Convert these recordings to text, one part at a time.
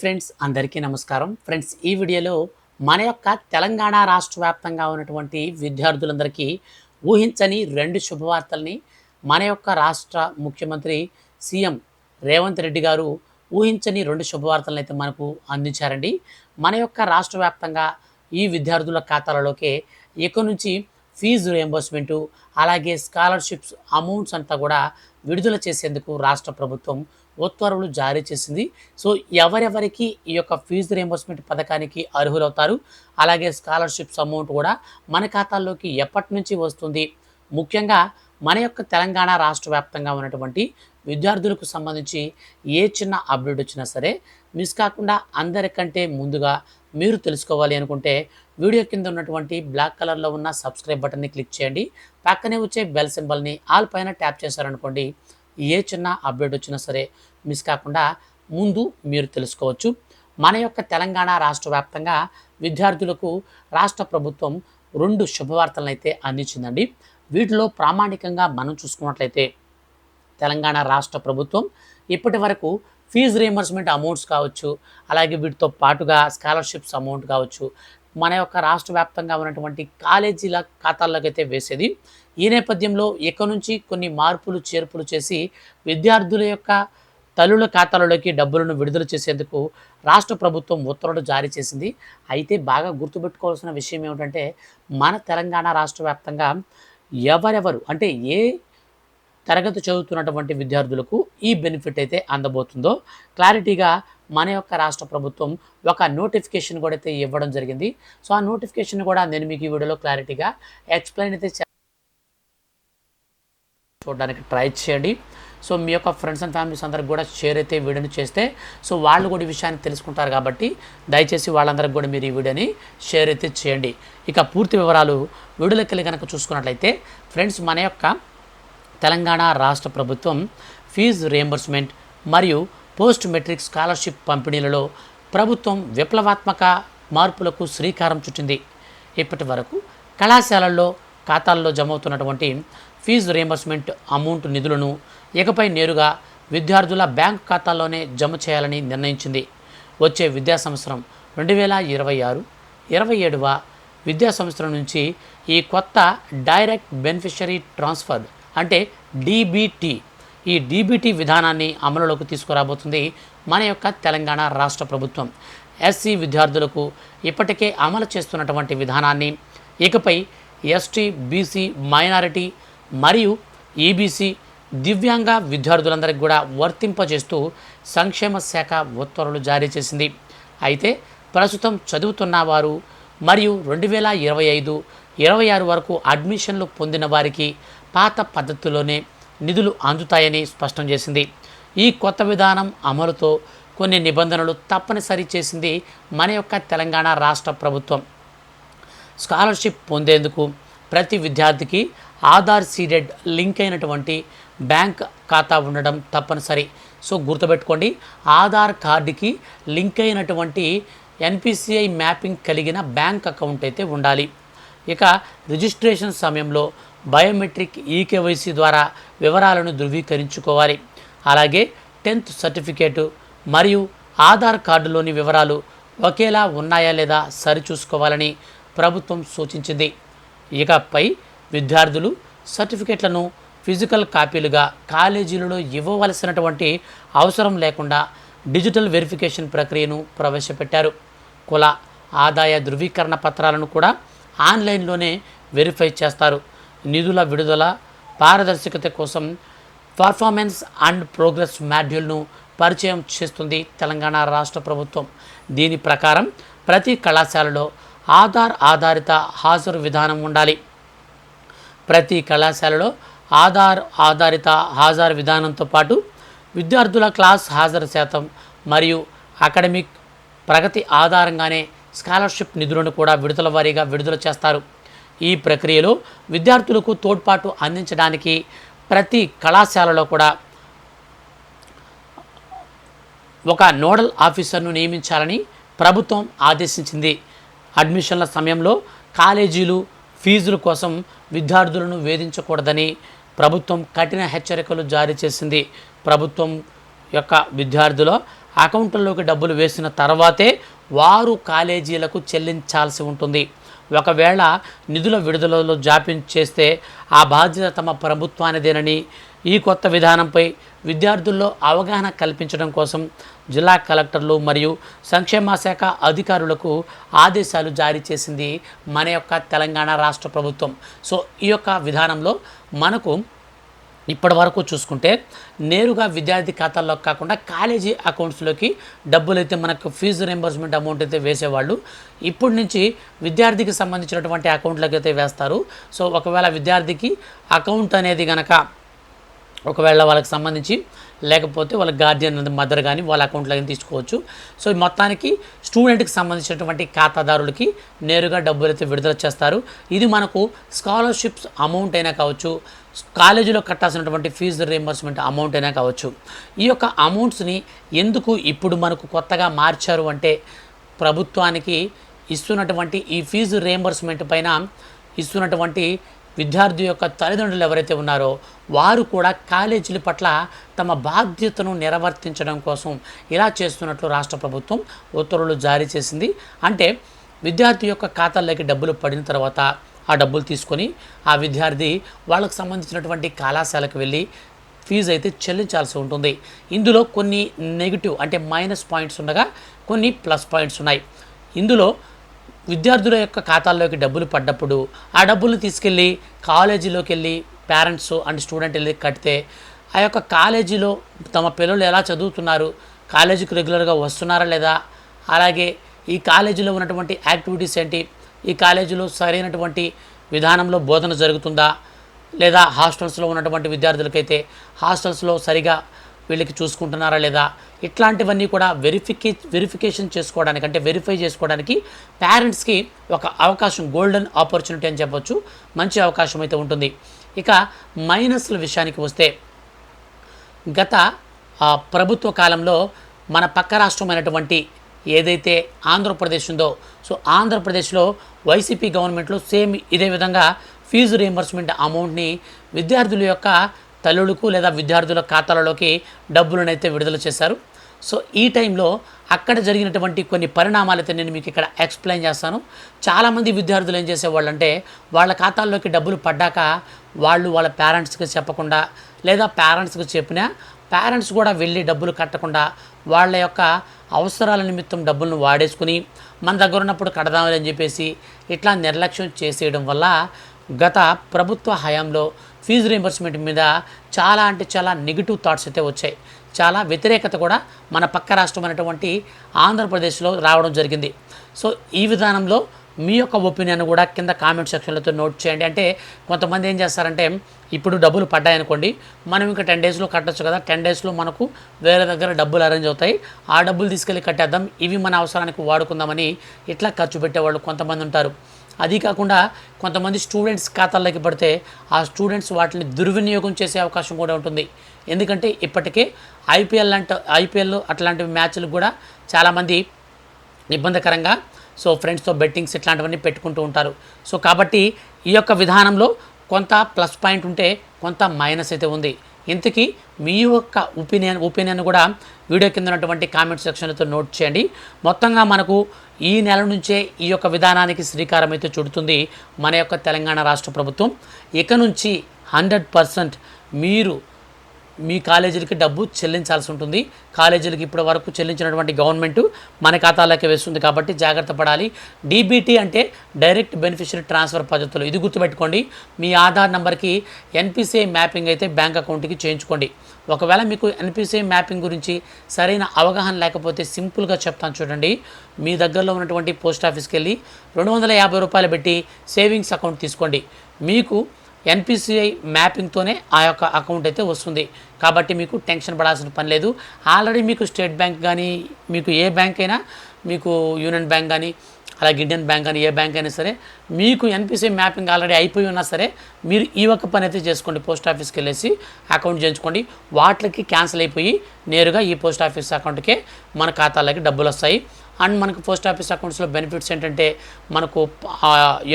Friends, అందరికీ నమస్కారం. Friends, ఈ వీడియోలో మన యొక్క తెలంగాణ రాష్ట్ర వ్యాప్తంగా ఉన్నటువంటి విద్యార్థులందరికీ ఊహించని 2 శుభవార్తల్ని మన యొక్క రాష్ట్ర ముఖ్యమంత్రి సీఎం రేవంత్ రెడ్డి గారు ఊహించని 2 శుభవార్తలను అయితే మనకు అందించారండి. మన యొక్క రాష్ట్ర వ్యాప్తంగా ఈ విద్యార్థుల ఖాతాలలోకే ఇక నుంచి ఫీజు రియంబర్స్మెంటు, అలాగే స్కాలర్షిప్స్ అమౌంట్స్ అంతా కూడా విడుదల చేసేందుకు రాష్ట్ర ప్రభుత్వం ఉత్తర్వులు జారీ చేసింది. సో ఎవరెవరికి ఈ యొక్క ఫీజు రియంబర్స్మెంట్ పథకానికి అర్హులవుతారు, అలాగే స్కాలర్షిప్స్ అమౌంట్ కూడా మన ఖాతాల్లోకి ఎప్పటి నుంచి వస్తుంది, ముఖ్యంగా మన యొక్క తెలంగాణ రాష్ట్ర వ్యాప్తంగా ఉన్నటువంటి విద్యార్థులకు సంబంధించి ఏ చిన్న అప్డేట్ వచ్చినా సరే మిస్ కాకుండా అందరికంటే ముందుగా మీరు తెలుసుకోవాలి అనుకుంటే వీడియో కింద ఉన్నటువంటి బ్లాక్ కలర్లో ఉన్న సబ్స్క్రైబ్ బటన్ని క్లిక్ చేయండి. పక్కనే వచ్చే బెల్ సింబల్ని ఆల్ పైన ట్యాప్ చేశారనుకోండి, ఏ చిన్న అప్డేట్ వచ్చినా సరే మిస్ కాకుండా ముందు మీరు తెలుసుకోవచ్చు. మన యొక్క తెలంగాణ రాష్ట్ర వ్యాప్తంగా విద్యార్థులకు రాష్ట్ర ప్రభుత్వం 2 శుభవార్తలను అయితే అందించిందండి. వీటిలో ప్రామాణికంగా మనం చూసుకున్నట్లయితే తెలంగాణ రాష్ట్ర ప్రభుత్వం ఇప్పటి వరకు ఫీజు రియంబర్స్మెంట్ అమౌంట్స్ కావచ్చు, అలాగే వీటితో పాటుగా స్కాలర్షిప్స్ అమౌంట్ కావచ్చు, మన యొక్క రాష్ట్ర వ్యాప్తంగా ఉన్నటువంటి కాలేజీల ఖాతాల్లోకి అయితే వేసేది. ఈ నేపథ్యంలో ఇక నుంచి కొన్ని మార్పులు చేర్పులు చేసి విద్యార్థుల యొక్క తల్లుల ఖాతాలలోకి డబ్బులను విడుదల చేసేందుకు రాష్ట్ర ప్రభుత్వం ఉత్తర్వులు జారీ చేసింది. అయితే బాగా గుర్తుపెట్టుకోవాల్సిన విషయం ఏమిటంటే, మన తెలంగాణ రాష్ట్ర వ్యాప్తంగా ఎవరెవరు అంటే ఏ తరగతి చదువుతున్నటువంటి విద్యార్థులకు ఈ బెనిఫిట్ అయితే అందబోతుందో క్లారిటీగా మన యొక్క రాష్ట్ర ప్రభుత్వం ఒక నోటిఫికేషన్ కూడా అయితే ఇవ్వడం జరిగింది. సో ఆ నోటిఫికేషన్ కూడా నేను మీకు ఈ వీడియోలో క్లారిటీగా ఎక్స్ప్లెయిన్ అయితే చూడడానికి ట్రై చేయండి. సో మీ యొక్క ఫ్రెండ్స్ అండ్ ఫ్యామిలీస్ అందరికి కూడా షేర్ అయితే వీడియోని చేస్తే సో వాళ్ళు కూడా ఈ విషయాన్ని తెలుసుకుంటారు కాబట్టి దయచేసి వాళ్ళందరికీ కూడా మీరు ఈ వీడియోని షేర్ అయితే చేయండి. ఇక పూర్తి వివరాలు వీడియోలోకి వెళ్ళి కనుక చూసుకున్నట్లయితే ఫ్రెండ్స్, మన యొక్క తెలంగాణ రాష్ట్ర ప్రభుత్వం ఫీజు రియంబర్స్మెంట్ మరియు పోస్ట్ మెట్రిక్ స్కాలర్షిప్ పంపిణీలలో ప్రభుత్వం విప్లవాత్మక మార్పులకు శ్రీకారం చుట్టింది. ఇప్పటి వరకు కళాశాలల్లో ఖాతాల్లో జమ అవుతున్నటువంటి ఫీజు రియంబర్స్మెంట్ అమౌంట్ నిధులను ఇకపై నేరుగా విద్యార్థుల బ్యాంకు ఖాతాల్లోనే జమ చేయాలని నిర్ణయించింది. వచ్చే విద్యా సంవత్సరం 2026-27వ విద్యా సంవత్సరం నుంచి ఈ కొత్త డైరెక్ట్ బెనిఫిషరీ ట్రాన్స్ఫర్ అంటే డీబీటీ ఈ డీబీటీ విధానాన్ని అమలులోకి తీసుకురాబోతుంది మన యొక్క తెలంగాణ రాష్ట్ర ప్రభుత్వం. ఎస్సీ విద్యార్థులకు ఇప్పటికే అమలు చేస్తున్నటువంటి విధానాన్ని ఇకపై ఎస్టీ, బీసీ, మైనారిటీ మరియు ఈబీసీ, దివ్యాంగ విద్యార్థులందరికీ కూడా వర్తింపజేస్తూ సంక్షేమ శాఖ ఉత్తర్వులు జారీ చేసింది. అయితే ప్రస్తుతం చదువుతున్న వారు మరియు 2025-26 వరకు అడ్మిషన్లు పొందిన వారికి పాత పద్ధతిలోనే నిధులు అందుతాయని స్పష్టం చేసింది. ఈ కొత్త విధానం అమలుతో కొన్ని నిబంధనలు తప్పనిసరి చేసింది మన యొక్క తెలంగాణ రాష్ట్ర ప్రభుత్వం. స్కాలర్షిప్ పొందేందుకు ప్రతి విద్యార్థికి ఆధార్ సీడెడ్ లింక్ అయినటువంటి బ్యాంక్ ఖాతా ఉండడం తప్పనిసరి. సో గుర్తుపెట్టుకోండి, ఆధార్ కార్డుకి లింక్ అయినటువంటి ఎన్పిసిఐ మ్యాపింగ్ కలిగిన బ్యాంక్ అకౌంట్ అయితే ఉండాలి. ఇక రిజిస్ట్రేషన్ సమయంలో బయోమెట్రిక్ ఈకేవైసీ ద్వారా వివరాలను ధృవీకరించుకోవాలి. అలాగే 10th సర్టిఫికేటు మరియు ఆధార్ కార్డులోని వివరాలు ఒకేలా ఉన్నాయా లేదా సరిచూసుకోవాలని ప్రభుత్వం సూచించింది. ఇకపై విద్యార్థులు సర్టిఫికేట్లను ఫిజికల్ కాపీలుగా కాలేజీలలో ఇవ్వవలసినటువంటి అవసరం లేకుండా డిజిటల్ వెరిఫికేషన్ ప్రక్రియను ప్రవేశపెట్టారు. కుల ఆదాయ ధృవీకరణ పత్రాలను కూడా ఆన్లైన్లోనే వెరిఫై చేస్తారు. నిధుల విడుదల పారదర్శకత కోసం పర్ఫార్మెన్స్ అండ్ ప్రోగ్రెస్ మాడ్యూల్ను పరిచయం చేస్తుంది తెలంగాణ రాష్ట్ర ప్రభుత్వం. దీని ప్రకారం ప్రతి కళాశాలలో ఆధార్ ఆధారిత హాజరు విధానం ఉండాలి. ప్రతి కళాశాలలో ఆధార్ ఆధారిత హాజరు విధానంతో పాటు విద్యార్థుల క్లాస్ హాజరు శాతం మరియు అకాడమిక్ ప్రగతి ఆధారంగానే స్కాలర్షిప్ నిధులను కూడా విడతల వారీగా విడుదల చేస్తారు. ఈ ప్రక్రియలో విద్యార్థులకు తోడ్పాటు అందించడానికి ప్రతి కళాశాలలో కూడా ఒక నోడల్ ఆఫీసర్ను నియమించాలని ప్రభుత్వం ఆదేశించింది. అడ్మిషన్ల సమయంలో కాలేజీలు ఫీజుల కోసం విద్యార్థులను వేధించకూడదని ప్రభుత్వం కఠిన హెచ్చరికలు జారీ చేసింది. ప్రభుత్వం యొక్క విద్యార్థుల అకౌంట్లలోకి డబ్బులు వేసిన తర్వాతే వారు కాలేజీలకు చెల్లించాల్సి ఉంటుంది. ఒకవేళ నిధుల విడుదలలో జాప్యం చేస్తే ఆ బాధ్యత తమ ప్రభుత్వానిదేనని, ఈ కొత్త విధానంపై విద్యార్థుల్లో అవగాహన కల్పించడం కోసం జిల్లా కలెక్టర్లు మరియు సంక్షేమ శాఖ అధికారులకు ఆదేశాలు జారీ చేసింది మన యొక్క తెలంగాణ రాష్ట్ర ప్రభుత్వం. సో ఈ యొక్క విధానంలో మనకు ఇప్పటి వరకు చూసుకుంటే నేరుగా విద్యార్థి ఖాతాల్లో కాకుండా కాలేజీ అకౌంట్స్లోకి డబ్బులు అయితే మనకు ఫీజు రింబర్స్మెంట్ అమౌంట్ అయితే వేసేవాళ్ళు. ఇప్పటి నుంచి విద్యార్థికి సంబంధించినటువంటి అకౌంట్లోకి అయితే వేస్తారు. సో ఒకవేళ విద్యార్థికి అకౌంట్ అనేది కనుక ఒకవేళ వాళ్ళకి సంబంధించి లేకపోతే వాళ్ళ గార్డియన్ మదర్ కానీ వాళ్ళ అకౌంట్లో కానీ తీసుకోవచ్చు. సో మొత్తానికి స్టూడెంట్కి సంబంధించినటువంటి ఖాతాదారులకి నేరుగా డబ్బులు అయితే విడుదల చేస్తారు. ఇది మనకు స్కాలర్షిప్స్ అమౌంట్ అయినా కావచ్చు, కాలేజీలో కట్టాల్సినటువంటి ఫీజు రీయింబర్స్మెంట్ అమౌంట్ అయినా కావచ్చు. ఈ యొక్క అమౌంట్స్ని ఎందుకు ఇప్పుడు మనకు కొత్తగా మార్చారు అంటే ప్రభుత్వానికి ఇస్తున్నటువంటి ఈ ఫీజు రీయింబర్స్మెంట్ పైన ఇస్తున్నటువంటి విద్యార్థి యొక్క తల్లిదండ్రులు ఎవరైతే ఉన్నారో వారు కూడా కాలేజీల పట్ల తమ బాధ్యతను నిర్వర్తించడం కోసం ఇలా చేస్తున్నట్లు రాష్ట్ర ప్రభుత్వం ఉత్తర్వులు జారీ చేసింది. అంటే విద్యార్థి యొక్క ఖాతాల్లోకి డబ్బులు పడిన తర్వాత ఆ డబ్బులు తీసుకొని ఆ విద్యార్థి వాళ్ళకు సంబంధించినటువంటి కళాశాలకు వెళ్ళి ఫీజు అయితే చెల్లించాల్సి ఉంటుంది. ఇందులో కొన్ని నెగిటివ్ అంటే మైనస్ పాయింట్స్ ఉండగా కొన్ని ప్లస్ పాయింట్స్ ఉన్నాయి. ఇందులో విద్యార్థుల యొక్క ఖాతాల్లోకి డబ్బులు పడ్డప్పుడు ఆ డబ్బులు తీసుకెళ్ళి కాలేజీలోకి వెళ్ళి పేరెంట్స్ అండ్ స్టూడెంట్ వెళ్ళి కడితే ఆ యొక్క కాలేజీలో తమ పిల్లలు ఎలా చదువుతున్నారు, కాలేజీకి రెగ్యులర్గా వస్తున్నారా లేదా, అలాగే ఈ కాలేజీలో ఉన్నటువంటి యాక్టివిటీస్ ఏంటి, ఈ కాలేజీలో సరైనటువంటి విధానంలో బోధన జరుగుతుందా, లేదా హాస్టల్స్లో ఉన్నటువంటి విద్యార్థులకైతే హాస్టల్స్లో సరిగా వీళ్ళకి చూసుకుంటున్నారా లేదా, ఇట్లాంటివన్నీ కూడా వెరిఫికేషన్ చేసుకోవడానికి అంటే వెరిఫై చేసుకోవడానికి పేరెంట్స్కి ఒక అవకాశం, గోల్డెన్ ఆపర్చునిటీ అని చెప్పొచ్చు, మంచి అవకాశం అయితే ఉంటుంది. ఇక మైనస్ల విషయానికి వస్తే గత ప్రభుత్వ కాలంలో మన పక్క రాష్ట్రమైనటువంటి ఏదైతే ఆంధ్రప్రదేశ్ ఉందో, సో ఆంధ్రప్రదేశ్లో వైసీపీ గవర్నమెంట్లో సేమ్ ఇదే విధంగా ఫీజు రీయింబర్స్మెంట్ అమౌంట్ని విద్యార్థుల యొక్క తల్లులకు లేదా విద్యార్థుల ఖాతాలలోకి డబ్బులనైతే విడుదల చేశారు. సో ఈ టైంలో అక్కడ జరిగినటువంటి కొన్ని పరిణామాలు అయితే నేను మీకు ఇక్కడ ఎక్స్ప్లెయిన్ చేస్తాను. చాలామంది విద్యార్థులు ఏం చేసేవాళ్ళంటే వాళ్ళ ఖాతాల్లోకి డబ్బులు పడ్డాక వాళ్ళు వాళ్ళ పేరెంట్స్కి చెప్పకుండా, లేదా పేరెంట్స్కి చెప్పినా పేరెంట్స్ కూడా వెళ్ళి డబ్బులు కట్టకుండా వాళ్ళ యొక్క అవసరాల నిమిత్తం డబ్బులను వాడేసుకుని మన దగ్గర ఉన్నప్పుడు కడదామని అని చెప్పేసి ఇట్లా నిర్లక్ష్యం చేసేయడం వల్ల గత ప్రభుత్వ హయాంలో ఫీజు రీయింబర్స్మెంట్ మీద చాలా అంటే చాలా నెగిటివ్ థాట్స్ అయితే వచ్చాయి. చాలా వ్యతిరేకత కూడా మన పక్క రాష్ట్రం అనేటువంటి ఆంధ్రప్రదేశ్లో రావడం జరిగింది. సో ఈ విధానంలో మీ యొక్క ఒపీనియన్ కూడా కింద కామెంట్ సెక్షన్లతో నోట్ చేయండి. అంటే కొంతమంది ఏం చేస్తారంటే ఇప్పుడు డబ్బులు పడ్డాయనుకోండి, మనం ఇంకా 10 డేస్లో కట్టొచ్చు కదా, 10 డేస్లో మనకు వేరే దగ్గర డబ్బులు అరేంజ్ అవుతాయి, ఆ డబ్బులు తీసుకెళ్ళి కట్టేద్దాం, ఇవి మన అవసరానికి వాడుకుందామని ఇట్లా ఖర్చు పెట్టేవాళ్ళు కొంతమంది ఉంటారు. అది కాకుండా కొంతమంది స్టూడెంట్స్ ఖాతాల్లోకి పడితే ఆ స్టూడెంట్స్ వాటిని దుర్వినియోగం చేసే అవకాశం కూడా ఉంటుంది. ఎందుకంటే ఇప్పటికే ఐపీఎల్ అట్లాంటి మ్యాచ్లకు కూడా చాలామంది ఇబ్బందికరంగా సో ఫ్రెండ్స్తో బెట్టింగ్స్ ఇట్లాంటివన్నీ పెట్టుకుంటూ ఉంటారు. సో కాబట్టి ఈ యొక్క విధానంలో కొంత ప్లస్ పాయింట్ ఉంటే కొంత మైనస్ అయితే ఉంది. ఇంతకీ మీ యొక్క ఒపీనియన్ కూడా వీడియో కింద ఉన్నటువంటి కామెంట్ సెక్షన్లతో నోట్ చేయండి. మొత్తంగా మనకు ఈ నెల నుంచే ఈ యొక్క విధానానికి శ్రీకారం అయితే చుడుతుంది మన యొక్క తెలంగాణ రాష్ట్ర ప్రభుత్వం. ఇక నుంచి 100% మీరు మీ కాలేజీలకి డబ్బు చెల్లించాల్సి ఉంటుంది. కాలేజీలకి ఇప్పటి వరకు చెల్లించినటువంటి గవర్నమెంట్ మన ఖాతాలోకి వేస్తుంది కాబట్టి జాగ్రత్త పడాలి. డీబీటీ అంటే డైరెక్ట్ బెనిఫిషియరీ ట్రాన్స్ఫర్ పద్ధతులు, ఇది గుర్తుపెట్టుకోండి. మీ ఆధార్ నెంబర్కి ఎన్పిసిఐ మ్యాపింగ్ అయితే బ్యాంక్ అకౌంట్కి చేయించుకోండి. ఒకవేళ మీకు ఎన్పిసిఐ మ్యాపింగ్ గురించి సరైన అవగాహన లేకపోతే సింపుల్గా చెప్తాను చూడండి. మీ దగ్గరలో ఉన్నటువంటి పోస్ట్ ఆఫీస్కి వెళ్ళి 250 రూపాయలు పెట్టి సేవింగ్స్ అకౌంట్ తీసుకోండి. మీకు ఎన్పిసిఐ మ్యాపింగ్తోనే ఆ యొక్క అకౌంట్ అయితే వస్తుంది. కాబట్టి మీకు టెన్షన్ పడాల్సిన పని లేదు. ఆల్రెడీ మీకు స్టేట్ బ్యాంక్ కానీ, మీకు ఏ బ్యాంక్ అయినా, మీకు యూనియన్ బ్యాంక్ కానీ, అలాగే ఇండియన్ బ్యాంక్ కానీ, ఏ బ్యాంక్ అయినా సరే మీకు ఎన్పిసిఐ మ్యాపింగ్ ఆల్రెడీ అయిపోయి ఉన్నా సరే మీరు ఈ ఒక్క పని అయితే చేసుకోండి. పోస్ట్ ఆఫీస్కి వెళ్ళేసి అకౌంట్ చేయించుకోండి. వాటికి క్యాన్సిల్ అయిపోయి నేరుగా ఈ పోస్ట్ ఆఫీస్ అకౌంట్కే మన ఖాతాలోకి డబ్బులు వస్తాయి. అండ్ మనకు పోస్ట్ ఆఫీస్ అకౌంట్స్లో బెనిఫిట్స్ ఏంటంటే మనకు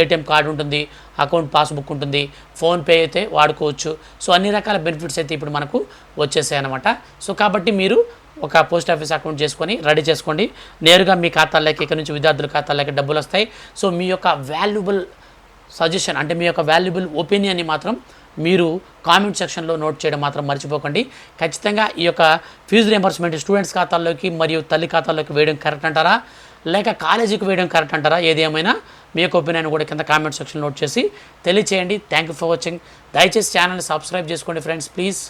ఏటీఎం కార్డు ఉంటుంది, అకౌంట్ పాస్బుక్ ఉంటుంది, ఫోన్పే అయితే వాడుకోవచ్చు. సో అన్ని రకాల బెనిఫిట్స్ అయితే ఇప్పుడు మనకు వచ్చేసాయి అన్నమాట. సో కాబట్టి మీరు ఒక పోస్ట్ ఆఫీస్ అకౌంట్ చేసుకొని రెడీ చేసుకోండి. నేరుగా మీ ఖాతాల్లోకి ఇక్కడ నుంచి విద్యార్థుల ఖాతాల్లోకి డబ్బులు వస్తాయి. సో మీ యొక్క వాల్యుబుల్ సజెషన్ అంటే మీ యొక్క వాల్యుబుల్ ఒపీనియన్ని మాత్రం మీరు కామెంట్ సెక్షన్లో నోట్ చేయడం మాత్రం మర్చిపోకండి. ఖచ్చితంగా ఈ యొక్క ఫీజు రియంబర్స్మెంట్ స్టూడెంట్స్ ఖాతాల్లోకి మరియు తల్లి ఖాతాల్లోకి వేయడం కరెక్ట్ అంటారా, లేక కాలేజీకి వేయడం కరెక్ట్ అంటారా? ఏది ఏమైనా మీ యొక్క ఒపీనియన్ కూడా కింద కామెంట్ సెక్షన్ నోట్ చేసి తెలియచేయండి. Thank you for watching. దయచేసి ఛానల్ని సబ్స్క్రైబ్ చేసుకోండి ఫ్రెండ్స్, ప్లీజ్.